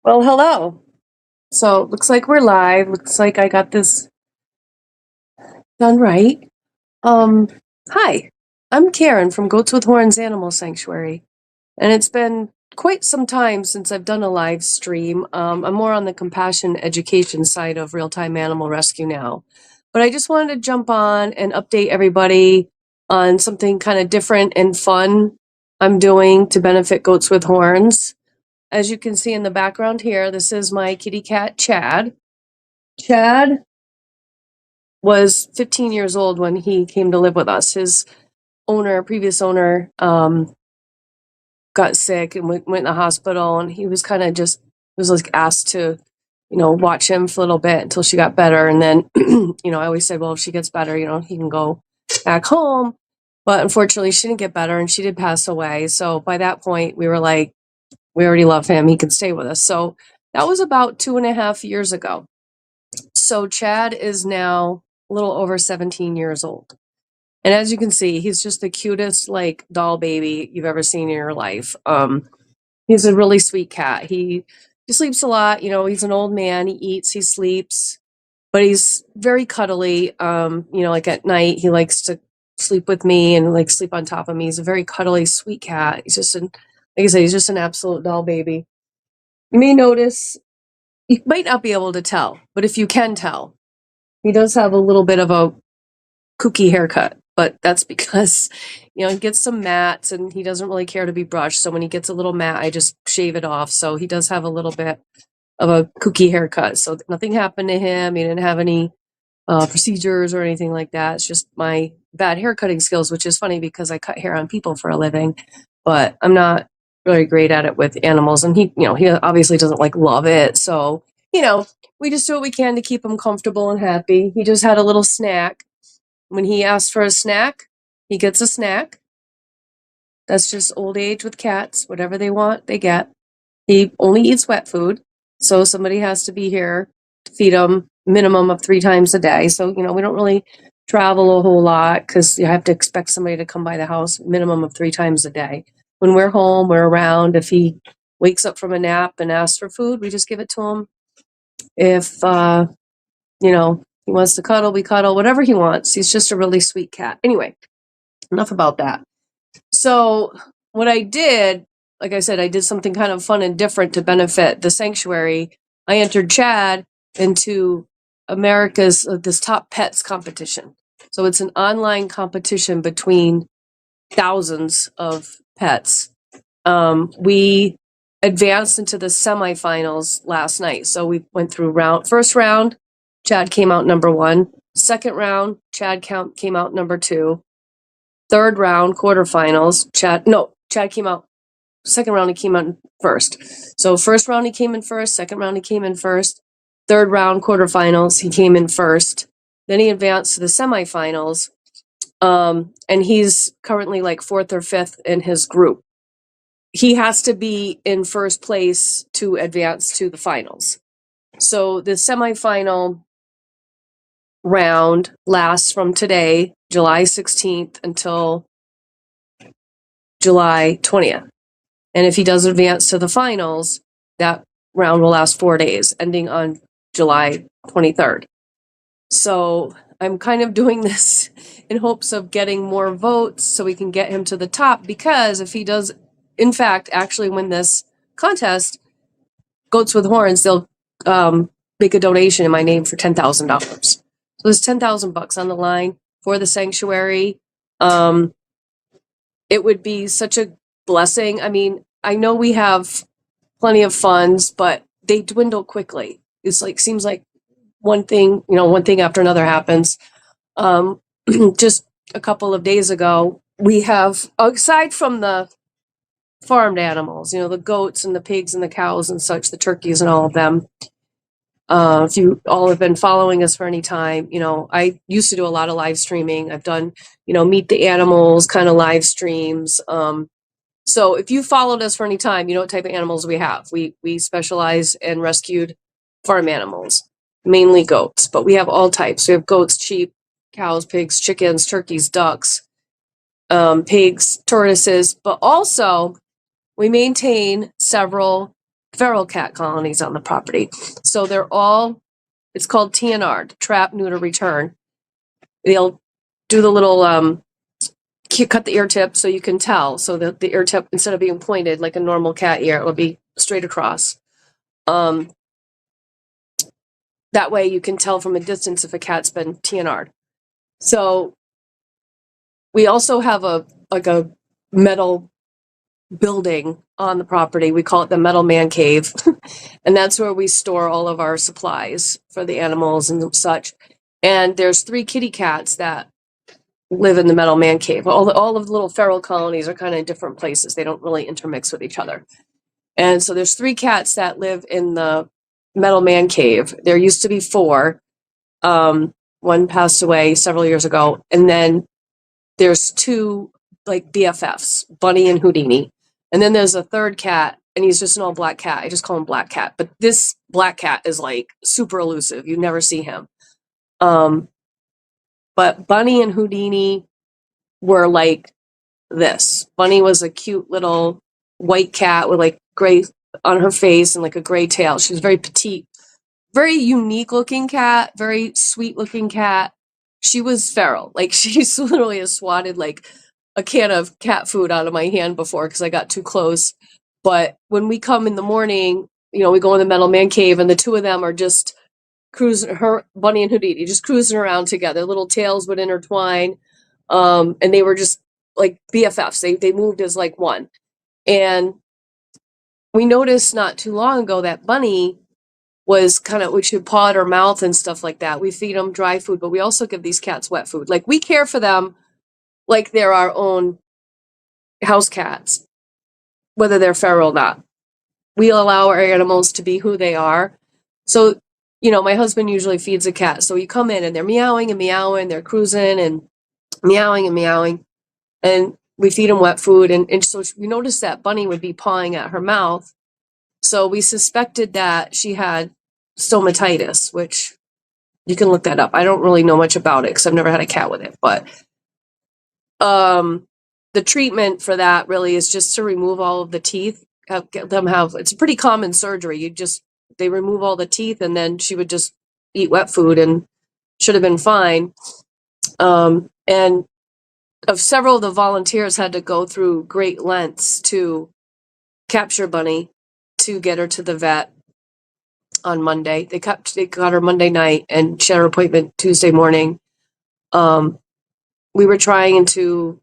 Well, hello. So looks like we're live. Looks like I got this done right. Um, Hi. I'm Karen from Goats with Horns Animal Sanctuary, and it's been quite some time since I've done a live stream. I'm more on the compassion education side of real-time animal rescue now. But I just wanted to jump on and update everybody on something kind of different and fun I'm doing to benefit Goats with Horns. As you can see in the background here, this is my kitty cat, Chad. Chad was 15 years old when he came to live with us. His previous owner, got sick and went in the hospital, and he was kind of just was like asked to, watch him for a little bit until she got better. And then, I always said, well, if she gets better, he can go back home. But unfortunately, she didn't get better, and she did pass away. So by that point, we were like, we already love him. He can stay with us. So that was about 2.5 years ago. So Chad is now a little over 17 years old. And as you can see, he's just the cutest, like, doll baby you've ever seen in your life. He's a really sweet cat. He sleeps a lot. He's an old man. He eats, he sleeps, but he's very cuddly. Like at night, he likes to sleep with me and like sleep on top of me. He's a very cuddly, sweet cat. Like I said, he's just an absolute doll baby. You may notice, you might not be able to tell, but if you can tell, he does have a little bit of a kooky haircut, but that's because, he gets some mats and he doesn't really care to be brushed. So when he gets a little mat, I just shave it off. So he does have a little bit of a kooky haircut. So nothing happened to him. He didn't have any procedures or anything like that. It's just my bad hair cutting skills, which is funny because I cut hair on people for a living, but I'm not really great at it with animals. And he obviously doesn't like love it. So, we just do what we can to keep him comfortable and happy. He just had a little snack. When he asks for a snack, he gets a snack. That's just old age with cats. Whatever they want, they get. He only eats wet food, so somebody has to be here to feed him minimum of 3 times a day. So, we don't really travel a whole lot because you have to expect somebody to come by the house minimum of 3 times a day. When we're home, we're around. If he wakes up from a nap and asks for food, we just give it to him. If, he wants to cuddle, we cuddle, whatever he wants. He's just a really sweet cat. Anyway, enough about that. So what I did, like I said, I did something kind of fun and different to benefit the sanctuary. I entered Chad into America's this top pets competition. So it's an online competition between thousands of pets. We advanced into the semifinals last night. So we went through first round, Chad came out number 1. Second round, Chad came out number 2. Third round, quarterfinals, Chad came out. Second round, he came out first. So first round, he came in first. Second round, he came in first. Third round, quarterfinals, he came in first. Then he advanced to the semifinals. And he's currently like 4th or 5th in his group. He has to be in first place to advance to the finals. So the semifinal round lasts from today, July 16th, until July 20th. And if he does advance to the finals, that round will last 4 days, ending on July 23rd. So I'm kind of doing this in hopes of getting more votes so we can get him to the top, because if he does, in fact, actually win this contest, Goats with Horns, they'll make a donation in my name for $10,000. So there's $10,000 on the line for the sanctuary. It would be such a blessing. I mean, I know we have plenty of funds, but they dwindle quickly. It's like, seems like one thing after another happens. Just a couple of days ago, we have, aside from the farmed animals, the goats and the pigs and the cows and such, the turkeys and all of them. If you all have been following us for any time, I used to do a lot of live streaming. I've done, meet the animals kind of live streams. So if you followed us for any time, you know what type of animals we have. We specialize in rescued farm animals, mainly goats, but we have all types. We have goats, sheep, cows, pigs, chickens, turkeys, ducks, pigs, tortoises, but also we maintain several feral cat colonies on the property. So they're all, it's called TNR, trap, neuter, return. They'll do the little, cut the ear tip so you can tell. So that the ear tip, instead of being pointed like a normal cat ear, it will be straight across. That way you can tell from a distance if a cat's been TNR'd. So we also have a metal building on the property. We call it the metal man cave. And that's where we store all of our supplies for the animals and such. And there's 3 kitty cats that live in the metal man cave. All of the little feral colonies are kind of in different places. They don't really intermix with each other. And so there's 3 cats that live in the metal man cave. There used to be 4. One passed away several years ago. And then there's 2 like BFFs, Bunny and Houdini. And then there's a 3rd cat, and he's just an all black cat. I just call him Black Cat. But this black cat is like super elusive. You never see him. But Bunny and Houdini were like this. Bunny was a cute little white cat with like gray on her face and like a gray tail. She was very petite, very unique looking cat, very sweet looking cat. She was feral. Like she's literally has swatted like a can of cat food out of my hand before because I got too close. But when we come in the morning, we go in the metal man cave and the 2 of them are just cruising, Bunny and Houdini, just cruising around together. Little tails would intertwine. And they were just like BFFs. They moved as like one. And we noticed not too long ago that Bunny was we should paw at her mouth and stuff like that. We feed them dry food, but we also give these cats wet food. Like we care for them like they're our own house cats, whether they're feral or not. We allow our animals to be who they are. So, my husband usually feeds a cat. So you come in and they're meowing and meowing, they're cruising and meowing and meowing. And we feed them wet food. And so we noticed that Bunny would be pawing at her mouth. So we suspected that she had stomatitis, which you can look that up. I don't really know much about it because I've never had a cat with it. But the treatment for that really is just to remove all of the teeth. It's a pretty common surgery. They remove all the teeth and then she would just eat wet food and should have been fine. And of several of the volunteers had to go through great lengths to capture Bunny to get her to the vet on Monday. They got her Monday night and she had her appointment Tuesday morning. We were trying to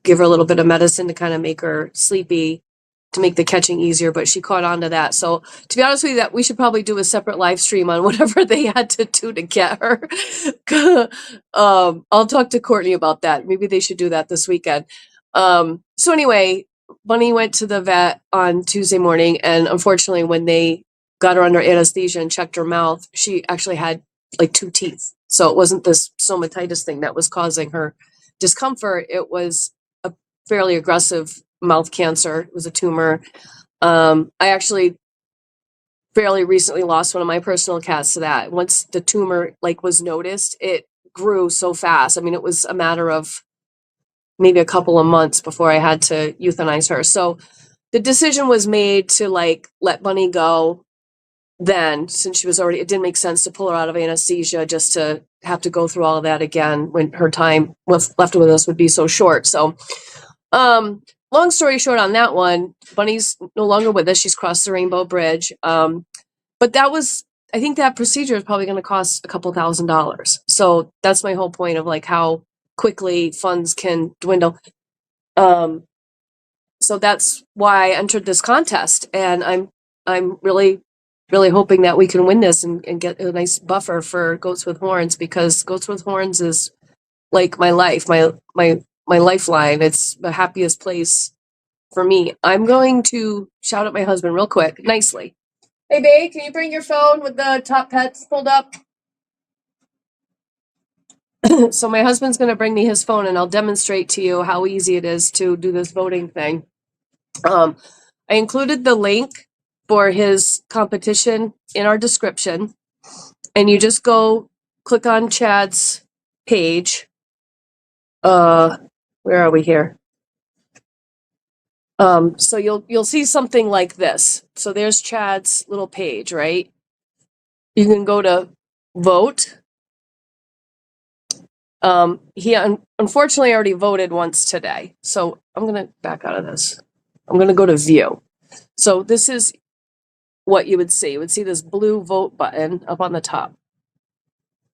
give her a little bit of medicine to kind of make her sleepy, to make the catching easier, but she caught on to that. So to be honest with you, that we should probably do a separate live stream on whatever they had to do to get her. I'll talk to Courtney about that. Maybe they should do that this weekend. So anyway, Bunny went to the vet on Tuesday morning, and unfortunately when they got her under anesthesia and checked her mouth, she actually had 2 teeth. So it wasn't this stomatitis thing that was causing her discomfort. It was a fairly aggressive mouth cancer. It was a tumor. I actually fairly recently lost one of my personal cats to that. Once the tumor was noticed, it grew so fast. I mean, it was a matter of maybe a couple of months before I had to euthanize her. So the decision was made to let Bunny go then, since she was already, it didn't make sense to pull her out of anesthesia just to have to go through all of that again when her time left with us would be so short. So, long story short on that one, Bunny's no longer with us. She's crossed the Rainbow Bridge. But I think that procedure is probably going to cost a couple $1,000s. So that's my whole point of how quickly funds can dwindle. So that's why I entered this contest, and I'm really hoping that we can win this and get a nice buffer for Goats with Horns, because Goats with Horns is like my life, my lifeline. It's the happiest place for me. I'm going to shout at my husband real quick, nicely. Hey, babe, can you bring your phone with the top pets pulled up? So my husband's going to bring me his phone, and I'll demonstrate to you how easy it is to do this voting thing. I included the link for his competition in our description, and you just go click on Chad's page. Where are we here? So you'll see something like this. So there's Chad's little page, right? You can go to vote. He unfortunately already voted once today. So I'm going to back out of this. I'm going to go to view. So this is what you would see. You would see this blue vote button up on the top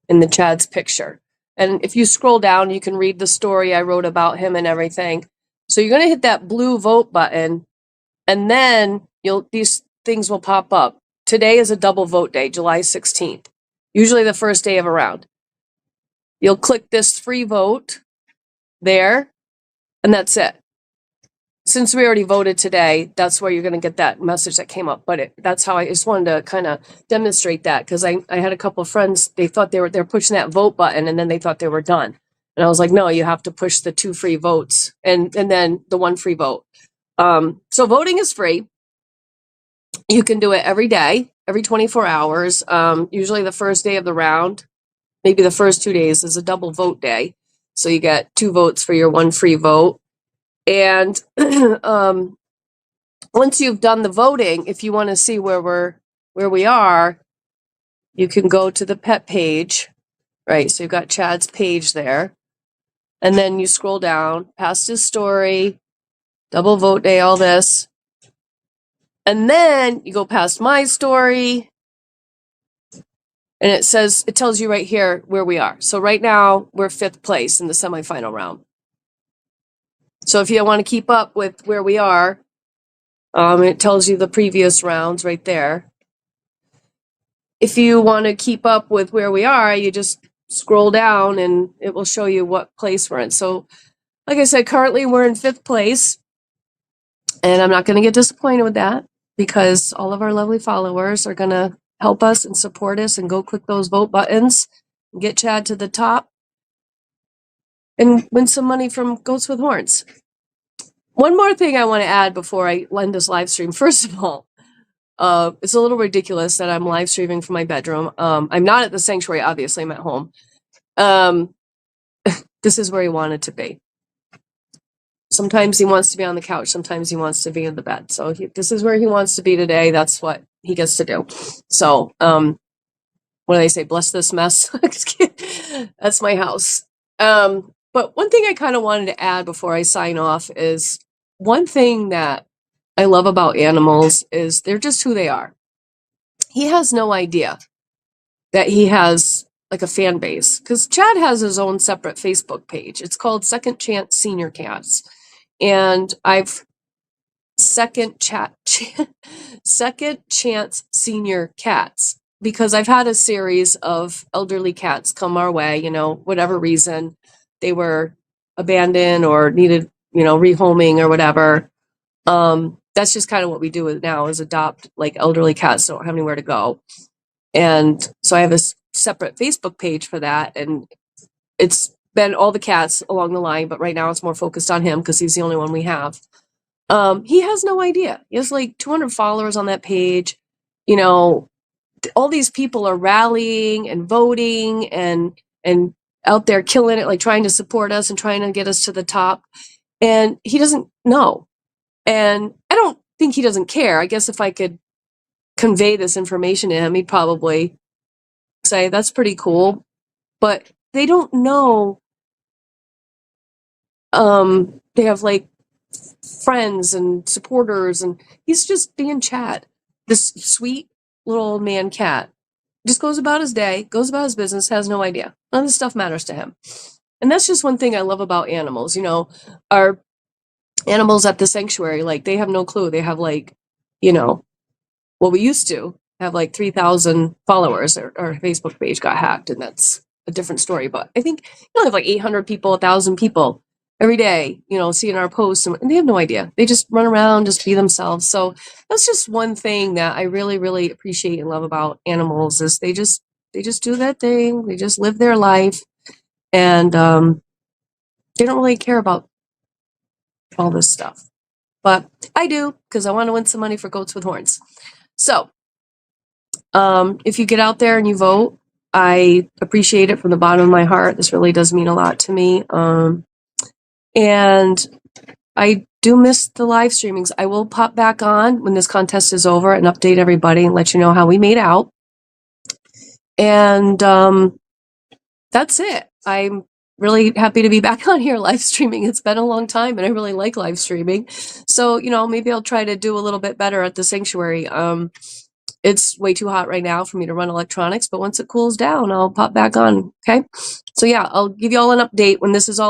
in the Chad's picture. And if you scroll down, you can read the story I wrote about him and everything. So you're going to hit that blue vote button, and then these things will pop up. Today is a double vote day, July 16th, usually the first day of a round. You'll click this free vote there, and that's it. Since we already voted today, that's where you're going to get that message that came up. But that's how I just wanted to kind of demonstrate that, because I had a couple of friends, they thought they're pushing that vote button, and then they thought they were done. And I was like, no, you have to push the 2 free votes and then the 1 free vote. So voting is free. You can do it every day, every 24 hours. Usually the first day of the round, maybe the first 2 days, is a double vote day. So you get 2 votes for your 1 free vote. And once you've done the voting, if you want to see where we are, you can go to the pet page, right? So you've got Chad's page there. And then you scroll down past his story, double vote day, all this. And then you go past my story, and it tells you right here where we are. So right now we're 5th place in the semifinal round. So if you want to keep up with where we are, it tells you the previous rounds right there. If you want to keep up with where we are, you just scroll down and it will show you what place we're in. So like I said, currently we're in 5th place, and I'm not going to get disappointed with that, because all of our lovely followers are going to help us and support us and go click those vote buttons and get Chad to the top and win some money from Goats with Horns. One more thing I want to add before I end this live stream. First of all, it's a little ridiculous that I'm live streaming from my bedroom. I'm not at the sanctuary, obviously. I'm at home. This is where he wanted to be. Sometimes he wants to be on the couch. Sometimes he wants to be in the bed. So this is where he wants to be today. That's what he gets to do. So, what do they say? Bless this mess. That's my house. But one thing I kind of wanted to add before I sign off is, one thing that I love about animals is they're just who they are. He has no idea that he has like a fan base, because Chad has his own separate Facebook page. It's called Second Chance Senior Cats. And I've Second Chance Senior Cats, because I've had a series of elderly cats come our way, whatever reason they were abandoned or needed, rehoming or whatever. That's just kind of what we do now, is adopt like elderly cats that don't have anywhere to go. And so I have a separate Facebook page for that, and it's been all the cats along the line, but right now it's more focused on him because he's the only one we have. He has no idea. He has like 200 followers on that page. All these people are rallying and voting and out there killing it, like trying to support us and trying to get us to the top. And he doesn't know. And I don't think he doesn't care. I guess if I could convey this information to him, he'd probably say, that's pretty cool. But they don't know. They have like friends and supporters, and he's just being Chad, this sweet little old man cat. Just goes about his day, goes about his business, has no idea. None of this stuff matters to him. And that's just one thing I love about animals. Our animals at the sanctuary, like, they have no clue. They have like, well, we used to have like 3,000 followers. Our Facebook page got hacked, and that's a different story. But I think we have like 800 people, 1,000 people every day, seeing our posts, and they have no idea. They just run around, just be themselves. So that's just one thing that I really, really appreciate and love about animals, is they just do their thing. They just live their life, and they don't really care about all this stuff. But I do, because I want to win some money for Goats with Horns. So if you get out there and you vote, I appreciate it from the bottom of my heart. This really does mean a lot to me. And I do miss the live streamings. I will pop back on when this contest is over and update everybody and let you know how we made out. And that's it. I'm really happy to be back on here live streaming. It's been a long time and I really like live streaming. So, maybe I'll try to do a little bit better at the sanctuary. It's way too hot right now for me to run electronics, but once it cools down, I'll pop back on. Okay. So yeah, I'll give you all an update when this is all